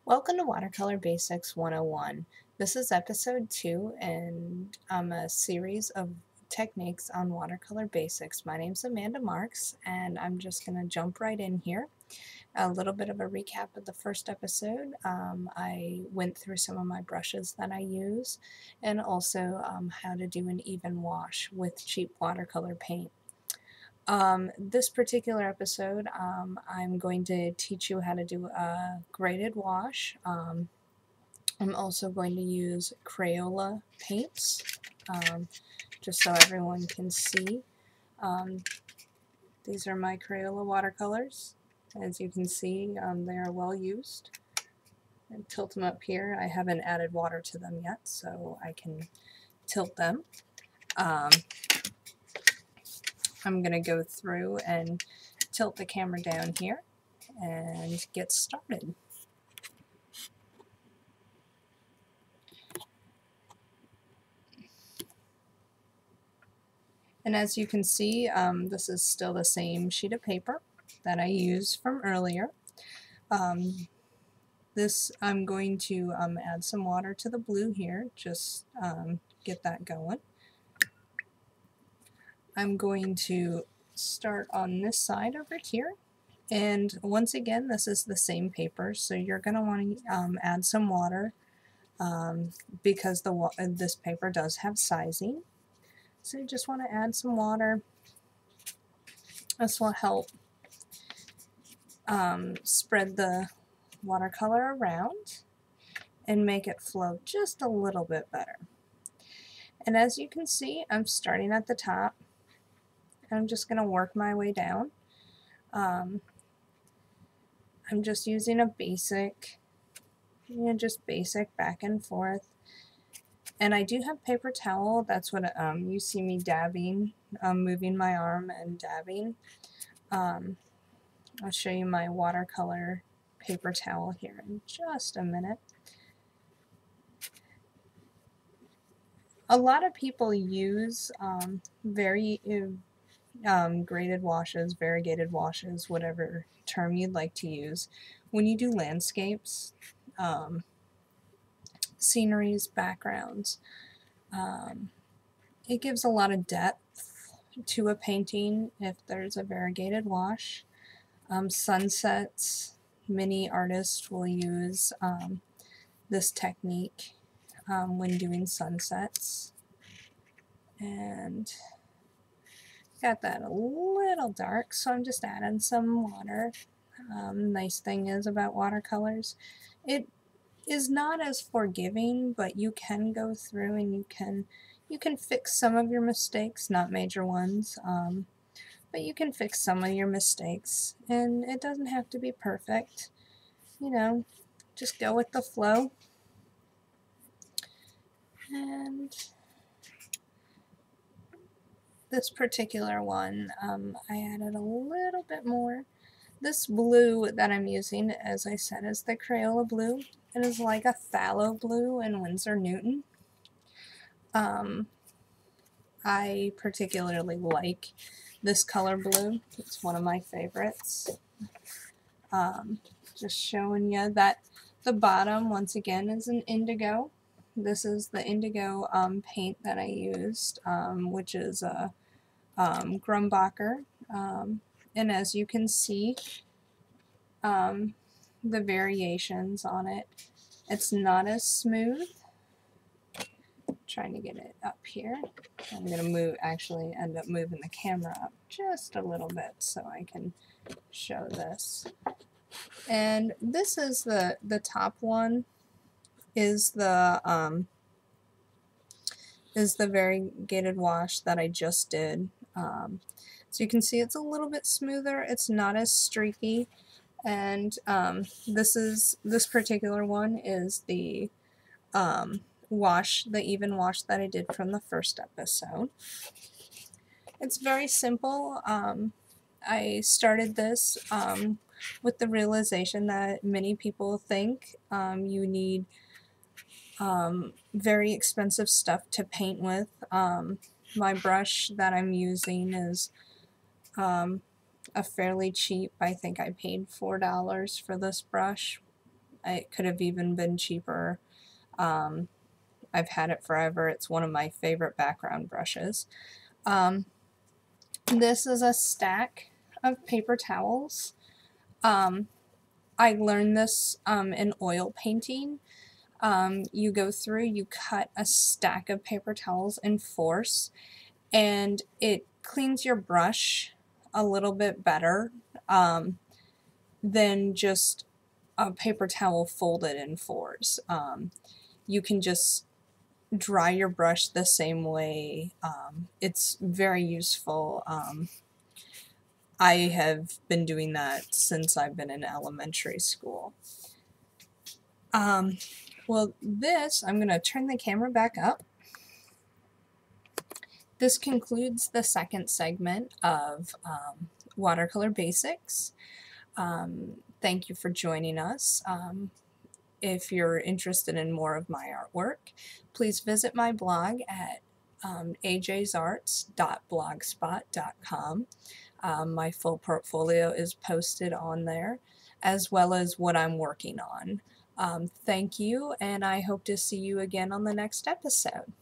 Welcome to Watercolor Basics 101. This is episode 2 and a series of techniques on watercolor basics. My name's Amanda Marks and I'm just going to jump right in here. A little bit of a recap of the first episode. I went through some of my brushes that I use and also how to do an even wash with cheap watercolor paint. This particular episode, I'm going to teach you how to do a graded wash. I'm also going to use Crayola paints, just so everyone can see. These are my Crayola watercolors. As you can see, they are well used. And tilt them up here. I haven't added water to them yet, so I can tilt them. I'm going to go through and tilt the camera down here and get started. And as you can see, this is still the same sheet of paper that I used from earlier. I'm going to add some water to the blue here, just get that going. I'm going to start on this side over here, and once again this is the same paper, so you're going to want to add some water because this paper does have sizing, so you just want to add some water. This will help spread the watercolor around and make it flow just a little bit better. And as you can see, I'm starting at the top. I'm just going to work my way down. I'm just using a basic, just basic back and forth. And I do have paper towel. That's what you see me dabbing, moving my arm and dabbing. I'll show you my watercolor paper towel here in just a minute. A lot of people use graded washes, variegated washes, whatever term you'd like to use, when you do landscapes, sceneries, backgrounds. It gives a lot of depth to a painting if there's a variegated wash. Sunsets, many artists will use this technique when doing sunsets. And got that a little dark, so I'm just adding some water. Nice thing is about watercolors, it is not as forgiving, but you can go through and you can fix some of your mistakes, not major ones, but you can fix some of your mistakes, and it doesn't have to be perfect. Just go with the flow. And this particular one, I added a little bit more. This blue that I'm using, as I said, is the Crayola blue. It is like a phthalo blue in Winsor Newton. I particularly like this color blue. It's one of my favorites. Just showing you that the bottom, once again, is an indigo. This is the indigo paint that I used, which is a Grumbacher. And as you can see, the variations on it, it's not as smooth. Trying to get it up here. I'm going to end up moving the camera up just a little bit so I can show this. And this is the top one is the variegated wash that I just did. So you can see it's a little bit smoother. It's not as streaky. And this particular one is the the even wash that I did from the first episode. It's very simple. I started this with the realization that many people think you need very expensive stuff to paint with. My brush that I'm using is a fairly cheap, I think I paid $4 for this brush. It could have even been cheaper. I've had it forever. It's one of my favorite background brushes. This is a stack of paper towels. I learned this in oil painting. You go through, you cut a stack of paper towels in force, and it cleans your brush a little bit better than just a paper towel folded in fours. You can just dry your brush the same way. It's very useful. I have been doing that since I've been in elementary school. Well, I'm going to turn the camera back up. This concludes the second segment of Watercolor Basics. Thank you for joining us. If you're interested in more of my artwork, please visit my blog at ajsarts.blogspot.com. My full portfolio is posted on there, as well as what I'm working on. Thank you, and I hope to see you again on the next episode.